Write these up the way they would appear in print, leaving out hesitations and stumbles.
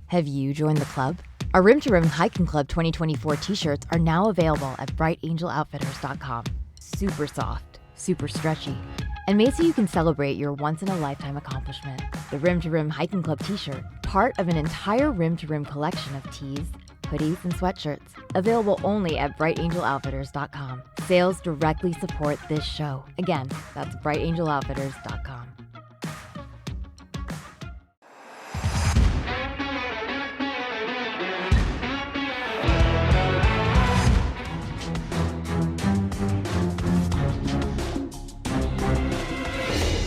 Have you joined the club? Our Rim to Rim Hiking Club 2024 t-shirts are now available at brightangeloutfitters.com. Super soft, super stretchy, and made so you can celebrate your once-in-a-lifetime accomplishment. The Rim to Rim Hiking Club t-shirt, part of an entire Rim to Rim collection of tees, hoodies, and sweatshirts, available only at brightangeloutfitters.com. Sales directly support this show. Again, that's brightangeloutfitters.com.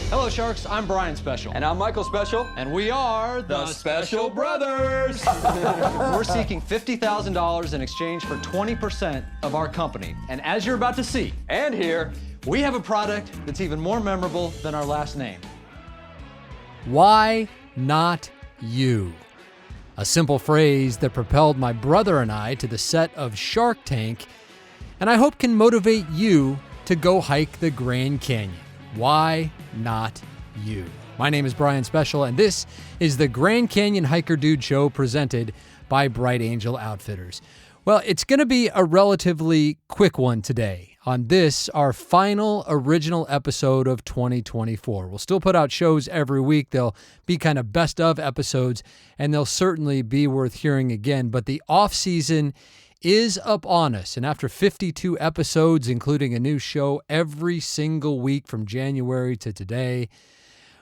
Hello, Sharks. I'm Brian Special. And I'm Michael Special. And we are the Special Brothers. We're seeking $50,000 in exchange for 20% of our company. And as you're about to see and hear, we have a product that's even more memorable than our last name. Why not you? A simple phrase that propelled my brother and I to the set of Shark Tank, and I hope can motivate you to go hike the Grand Canyon. Why not you? My name is Brian Special, and this is the Grand Canyon Hiker Dude Show presented by Bright Angel Outfitters. Well, it's going to be a relatively quick one today on this, our final original episode of 2024. We'll still put out shows every week. They'll be kind of best of episodes, and they'll certainly be worth hearing again. But the off season is up on us, and after 52 episodes, including a new show every single week from January to today,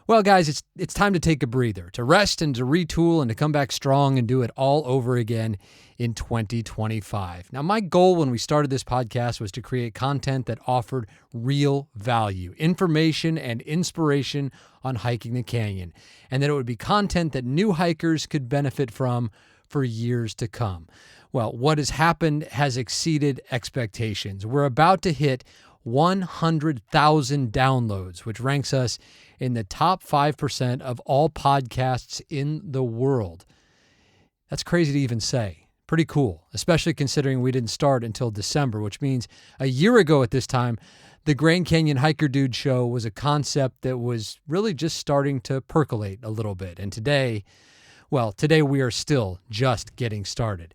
well, guys, it's time to take a breather, to rest and to retool and to come back strong and do it all over again in 2025. Now, my goal when we started this podcast was to create content that offered real value, information and inspiration on hiking the canyon, and that it would be content that new hikers could benefit from for years to come. Well, what has happened has exceeded expectations. We're about to hit 100,000 downloads, which ranks us in the top 5% of all podcasts in the world. That's crazy to even say. Pretty cool, especially considering we didn't start until December, which means a year ago at this time, the Grand Canyon Hiker Dude Show was a concept that was really just starting to percolate a little bit. And today we are still just getting started.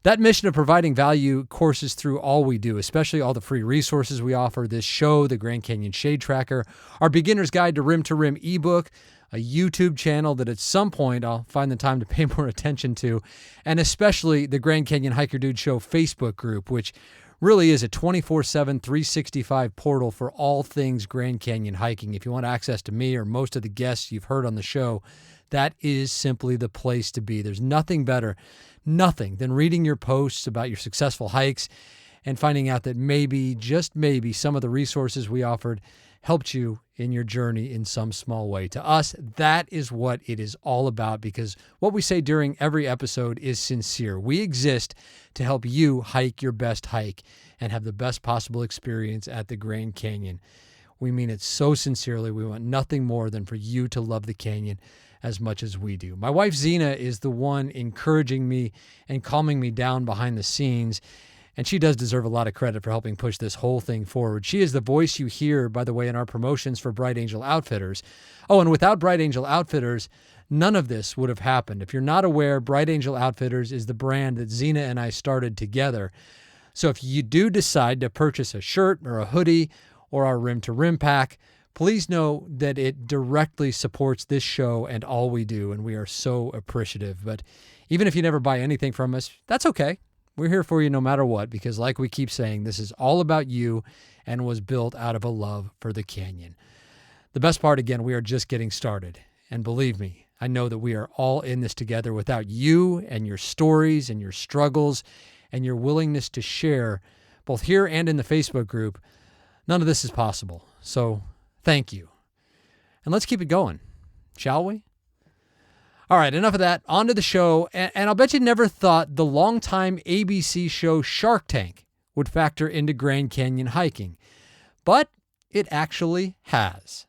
That mission of providing value courses through all we do, especially all the free resources we offer, this show, the Grand Canyon Shade Tracker, our Beginner's Guide to Rim ebook, a YouTube channel that at some point I'll find the time to pay more attention to, and especially the Grand Canyon Hiker Dude Show Facebook group, which really is a 24/7, 365 portal for all things Grand Canyon hiking. If you want access to me or most of the guests you've heard on the show, that is simply the place to be. There's nothing better, nothing than reading your posts about your successful hikes and finding out that maybe, just maybe, some of the resources we offered helped you in your journey in some small way. To us, that is what it is all about, because what we say during every episode is sincere. We exist to help you hike your best hike and have the best possible experience at the Grand Canyon. We mean it so sincerely. We want nothing more than for you to love the canyon as much as we do. My wife Zena is the one encouraging me and calming me down behind the scenes, and she does deserve a lot of credit for helping push this whole thing forward. She is the voice you hear, by the way, in our promotions for Bright Angel Outfitters. Oh, and without Bright Angel Outfitters, none of this would have happened. If you're not aware, Bright Angel Outfitters is the brand that Zena and I started together. So if you do decide to purchase a shirt or a hoodie or our Rim to Rim pack, please know that it directly supports this show and all we do, and we are so appreciative. But even if you never buy anything from us, that's okay. We're here for you no matter what, because like we keep saying, this is all about you and was built out of a love for the canyon. The best part, again, we are just getting started. And believe me, I know that we are all in this together. Without you and your stories and your struggles and your willingness to share, both here and in the Facebook group, none of this is possible. So thank you. And let's keep it going, shall we? All right, enough of that. On to the show. And I'll bet you never thought the longtime ABC show Shark Tank would factor into Grand Canyon hiking. But it actually has.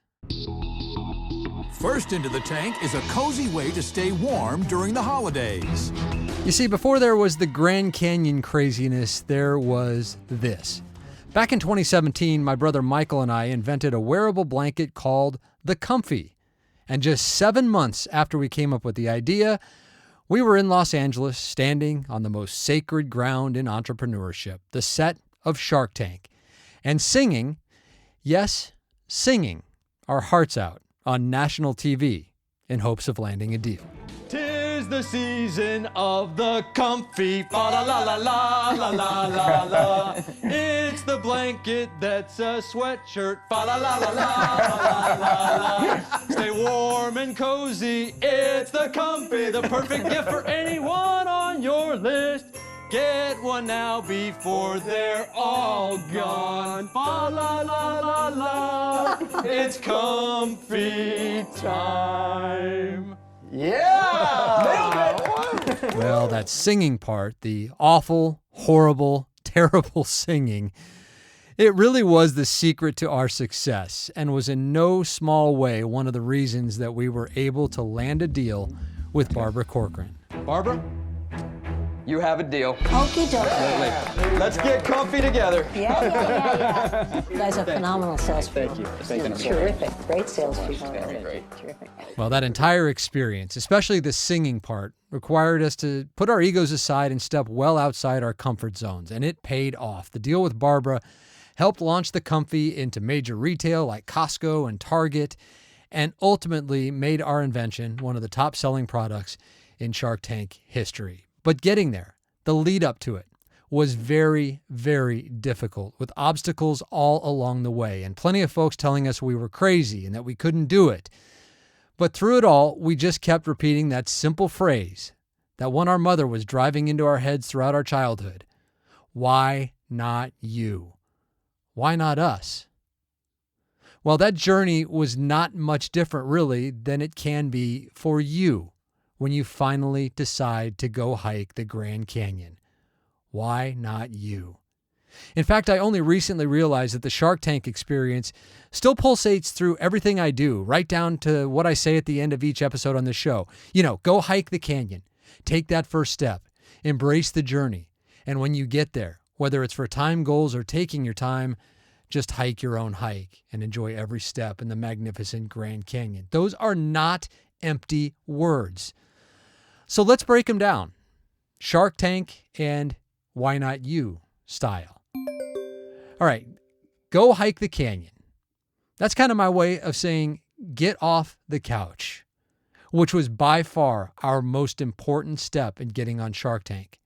First into the tank is a cozy way to stay warm during the holidays. You see, before there was the Grand Canyon craziness, there was this. Back in 2017, my brother Michael and I invented a wearable blanket called the Comfy. And just 7 months after we came up with the idea, We were in Los Angeles, standing on the most sacred ground in entrepreneurship, the set of Shark Tank, and singing, yes, singing our hearts out on national TV in hopes of landing a deal. 'Tis the season of the comfy, fa la la la la la la la la. It's the blanket that's a sweatshirt, fa la la la la la la la. Stay warm and cozy, it's the comfy, the perfect gift for anyone on your list. Get one now before they're all gone. Fa la la la la. It's comfy time. Yeah! Well, that singing part, the awful, horrible, terrible singing, it really was the secret to our success and was in no small way one of the reasons that we were able to land a deal with Barbara Corcoran. Barbara? You have a deal. Okie dokie. Let's get comfy together. Yeah. You guys are phenomenal salespeople. Thank you. Terrific. Great salespeople. Great. Terrific. Well, that entire experience, especially the singing part, required us to put our egos aside and step well outside our comfort zones, and it paid off. The deal with Barbara helped launch the Comfy into major retail like Costco and Target, and ultimately made our invention one of the top-selling products in Shark Tank history. But getting there, the lead up to it, was very, very difficult, with obstacles all along the way, and plenty of folks telling us we were crazy and that we couldn't do it. But through it all, we just kept repeating that simple phrase, that one our mother was driving into our heads throughout our childhood. Why not you? Why not us? Well, that journey was not much different, really, than it can be for you when you finally decide to go hike the Grand Canyon. Why not you? In fact, I only recently realized that the Shark Tank experience still pulsates through everything I do, right down to what I say at the end of each episode on the show. Go hike the canyon. Take that first step. Embrace the journey. And when you get there, whether it's for time goals or taking your time, just hike your own hike and enjoy every step in the magnificent Grand Canyon. Those are not empty words. So let's break them down. Shark Tank and why not you style. All right, go hike the canyon. That's kind of my way of saying get off the couch, which was by far our most important step in getting on Shark Tank.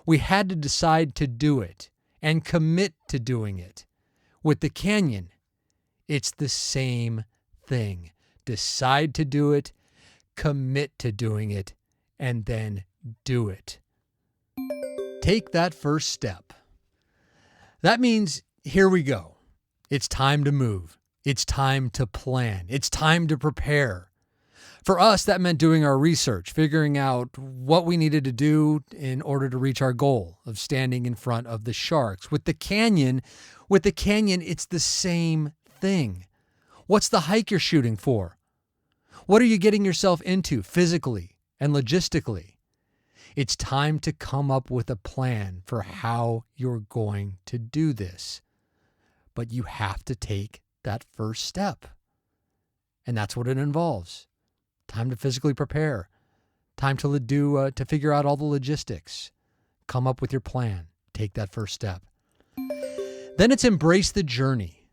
We had to decide to do it and commit to doing it. With the canyon, it's the same thing. Decide to do it, commit to doing it, and then do it. Take that first step. That means here we go. It's time to move. It's time to plan. It's time to prepare. For us, that meant doing our research, figuring out what we needed to do in order to reach our goal of standing in front of the sharks. With the canyon, it's the same thing. What's the hike you're shooting for? What are you getting yourself into physically and logistically? It's time to come up with a plan for how you're going to do this. But you have to take that first step. And that's what it involves. Time to physically prepare. Time to figure out all the logistics. Come up with your plan. Take that first step. Then it's embrace the journey.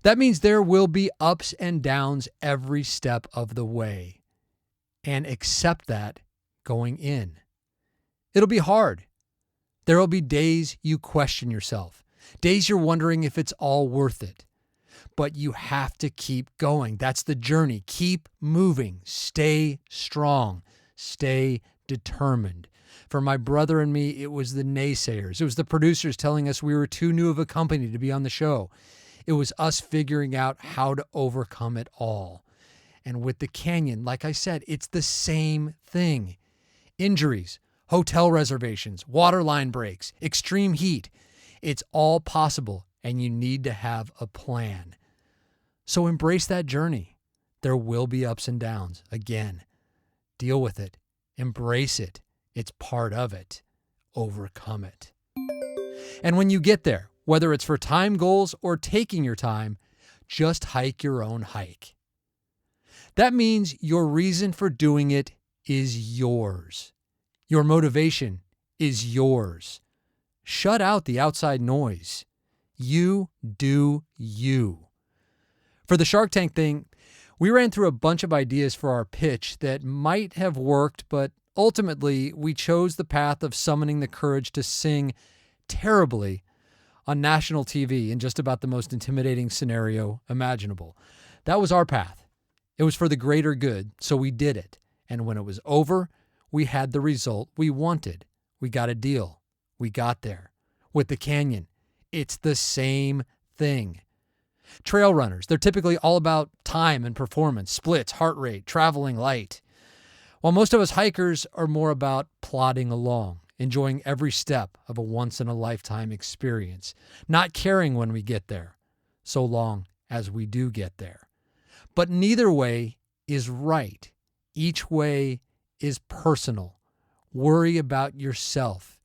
That means there will be ups and downs every step of the way. And accept that going in. It'll be hard. There will be days you question yourself. Days you're wondering if it's all worth it. But you have to keep going. That's the journey. Keep moving. Stay strong. Stay determined. For my brother and me, it was the naysayers. It was the producers telling us we were too new of a company to be on the show. It was us figuring out how to overcome it all. And with the canyon, like I said, it's the same thing. Injuries, hotel reservations, water line breaks, extreme heat. It's all possible, and you need to have a plan. So embrace that journey. There will be ups and downs. Again, deal with it. Embrace it. It's part of it. Overcome it. And when you get there, whether it's for time goals or taking your time, just hike your own hike. That means your reason for doing it is yours. Your motivation is yours. Shut out the outside noise. You do you. For the Shark Tank thing, we ran through a bunch of ideas for our pitch that might have worked, but ultimately we chose the path of summoning the courage to sing terribly on national TV in just about the most intimidating scenario imaginable. That was our path. It was for the greater good, so we did it. And when it was over, we had the result we wanted. We got a deal. We got there. With the Canyon, it's the same thing. Trail runners, they're typically all about time and performance, splits, heart rate, traveling light. While most of us hikers are more about plodding along, enjoying every step of a once-in-a-lifetime experience, not caring when we get there, so long as we do get there. But neither way is right. Each way is personal. Worry about yourself.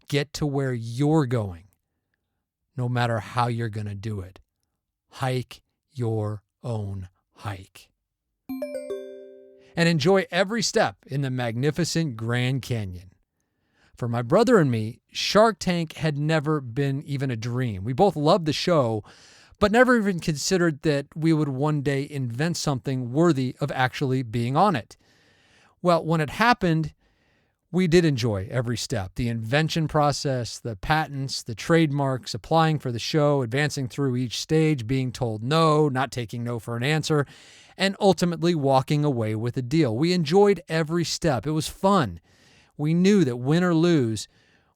Get to where you're going, no matter how you're going to do it. Hike your own hike. And enjoy every step in the magnificent Grand Canyon. For my brother and me, Shark Tank had never been even a dream. We both loved the show, but never even considered that we would one day invent something worthy of actually being on it. Well, when it happened, we did enjoy every step. The invention process, the patents, the trademarks, applying for the show, advancing through each stage, being told no, not taking no for an answer, and ultimately walking away with a deal. We enjoyed every step. It was fun. We knew that win or lose,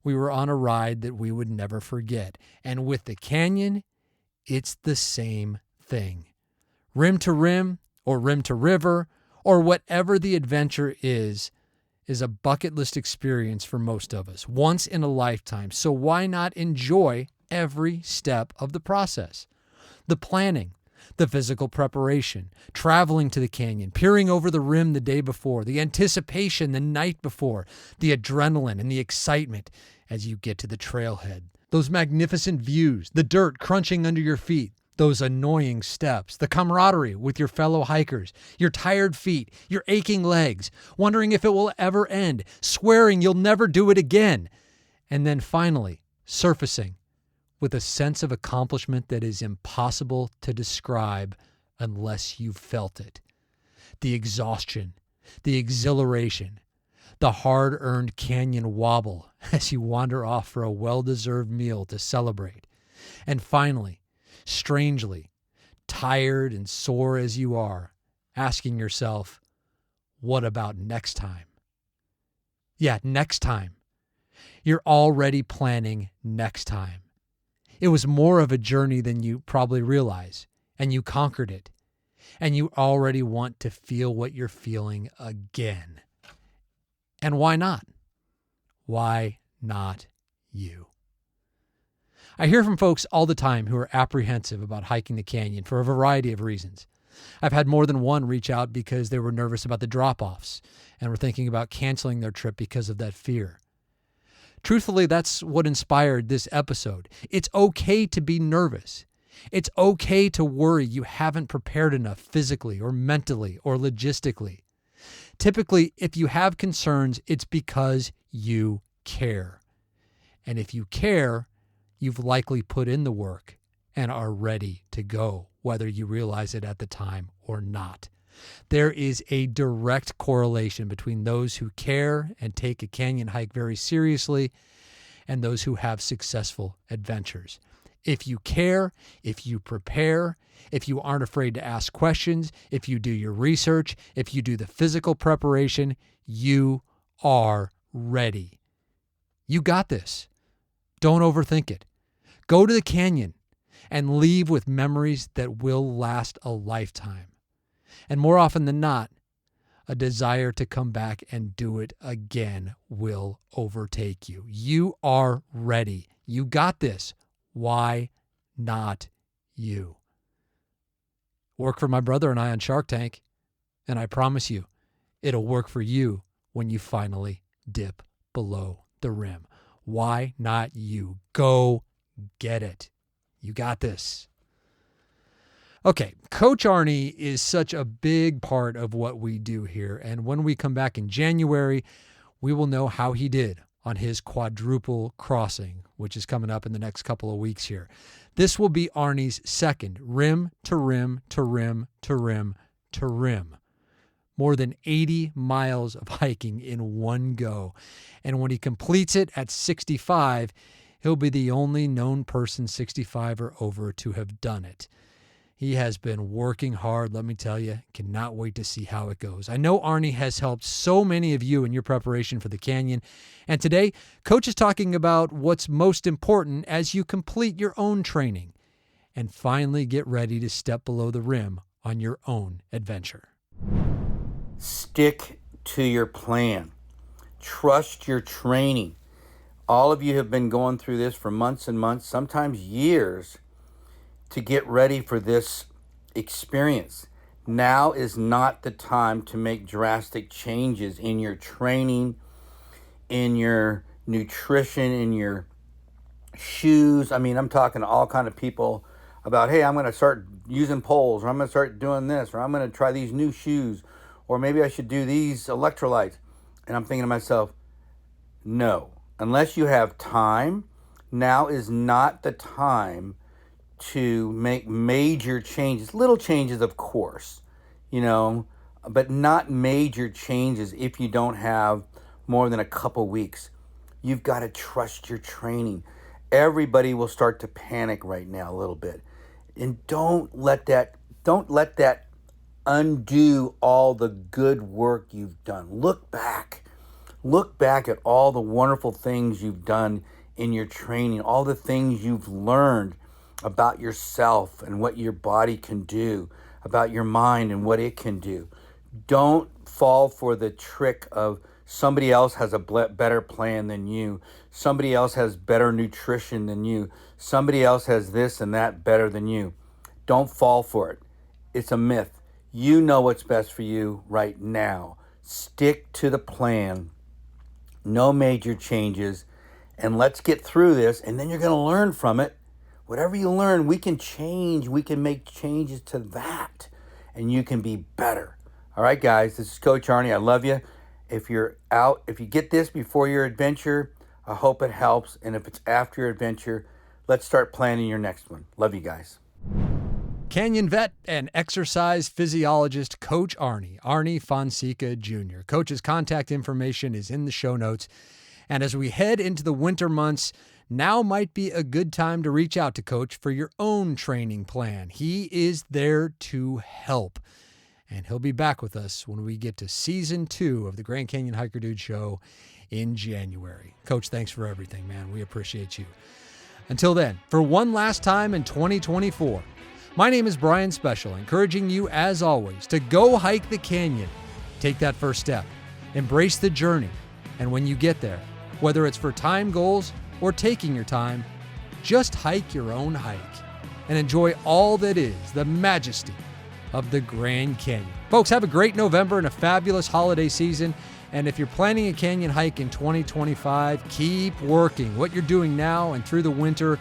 we were on a ride that we would never forget. And with the Canyon, it's the same thing. Rim to rim, or rim to river, or whatever the adventure is a bucket list experience for most of us, once in a lifetime. So why not enjoy every step of the process? The planning, the physical preparation, traveling to the canyon, peering over the rim the day before, the anticipation the night before, the adrenaline and the excitement as you get to the trailhead, those magnificent views, the dirt crunching under your feet, those annoying steps, the camaraderie with your fellow hikers, your tired feet, your aching legs, wondering if it will ever end, swearing you'll never do it again, and then finally surfacing with a sense of accomplishment that is impossible to describe unless you've felt it. The exhaustion, the exhilaration, the hard-earned canyon wobble as you wander off for a well-deserved meal to celebrate. And finally, strangely, tired and sore as you are, asking yourself, what about next time? Yeah, next time. You're already planning next time. It was more of a journey than you probably realize, and you conquered it. And you already want to feel what you're feeling again. And why not? Why not you? I hear from folks all the time who are apprehensive about hiking the canyon for a variety of reasons. I've had more than one reach out because they were nervous about the drop-offs and were thinking about canceling their trip because of that fear. Truthfully, that's what inspired this episode. It's okay to be nervous. It's okay to worry you haven't prepared enough physically or mentally or logistically. Typically, if you have concerns, it's because you care. And if you care, you've likely put in the work and are ready to go, whether you realize it at the time or not. There is a direct correlation between those who care and take a canyon hike very seriously and those who have successful adventures. If you care, if you prepare, if you aren't afraid to ask questions, if you do your research, if you do the physical preparation, you are ready. You got this. Don't overthink it. Go to the canyon and leave with memories that will last a lifetime. And more often than not, a desire to come back and do it again will overtake you. You are ready. You got this. Why not you? Work for my brother and I on Shark Tank, and I promise you, it'll work for you when you finally dip below the rim. Why not you? Go get it. You got this. Okay, Coach Arnie is such a big part of what we do here, and when we come back in January, we will know how he did on his quadruple crossing, which is coming up in the next couple of weeks here. This will be Arnie's second rim to rim to rim to rim to rim. More than 80 miles of hiking in one go. And when he completes it at 65, he'll be the only known person 65 or over to have done it. He has been working hard, let me tell you. Cannot wait to see how it goes. I know Arnie has helped so many of you in your preparation for the canyon. And today, Coach is talking about what's most important as you complete your own training and finally get ready to step below the rim on your own adventure. Stick to your plan. Trust your training. All of you have been going through this for months and months, sometimes years, to get ready for this experience. Now is not the time to make drastic changes in your training, in your nutrition, in your shoes. I mean, I'm talking to all kind of people about, hey, I'm going to start using poles, or I'm going to start doing this, or I'm going to try these new shoes, or maybe I should do these electrolytes. And I'm thinking to myself, no, unless you have time, now is not the time to make major changes. Little changes, of course, but not major changes if you don't have more than a couple weeks. You've got to trust your training. Everybody will start to panic right now a little bit. And don't let that undo all the good work you've done. Look back at all the wonderful things you've done in your training, all the things you've learned about yourself and what your body can do, about your mind and what it can do. Don't fall for the trick of somebody else has a better plan than you. Somebody else has better nutrition than you. Somebody else has this and that better than you. Don't fall for it. It's a myth. You know what's best for you right now. Stick to the plan. No major changes. And let's get through this, and then you're going to learn from it. Whatever you learn, we can change. We can make changes to that, and you can be better. All right, guys, this is Coach Arnie. I love you. If you get this before your adventure, I hope it helps. And if it's after your adventure, let's start planning your next one. Love you guys. Canyon vet and exercise physiologist Coach Arnie Fonseca Jr. Coach's contact information is in the show notes. And as we head into the winter months, now might be a good time to reach out to Coach for your own training plan. He is there to help. And he'll be back with us when we get to Season 2 of the Grand Canyon Hiker Dude Show in January. Coach, thanks for everything, man. We appreciate you. Until then, for one last time in 2024, my name is Brian Special, encouraging you, as always, to go hike the canyon. Take that first step. Embrace the journey. And when you get there, whether it's for time goals or taking your time, just hike your own hike and enjoy all that is the majesty of the Grand Canyon. Folks, have a great November and a fabulous holiday season. And if you're planning a canyon hike in 2025, keep working. What you're doing now and through the winter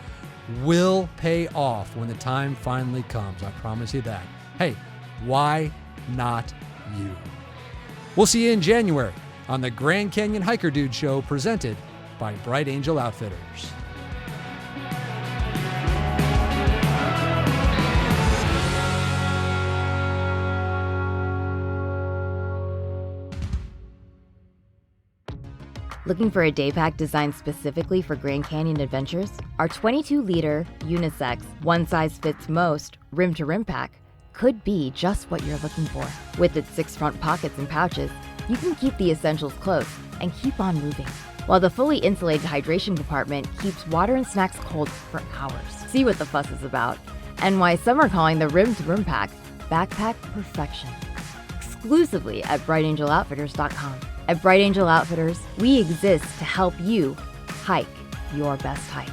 will pay off when the time finally comes. I promise you that. Hey, why not you? We'll see you in January on the Grand Canyon Hiker Dude Show, presented by Bright Angel Outfitters. Looking for a day pack designed specifically for Grand Canyon adventures? Our 22-liter, unisex, one-size-fits-most, rim-to-rim pack could be just what you're looking for. With its 6 front pockets and pouches, you can keep the essentials close and keep on moving, while the fully insulated hydration compartment keeps water and snacks cold for hours. See what the fuss is about, and why some are calling the rim-to-rim pack backpack perfection. Exclusively at brightangeloutfitters.com. At Bright Angel Outfitters, we exist to help you hike your best hike.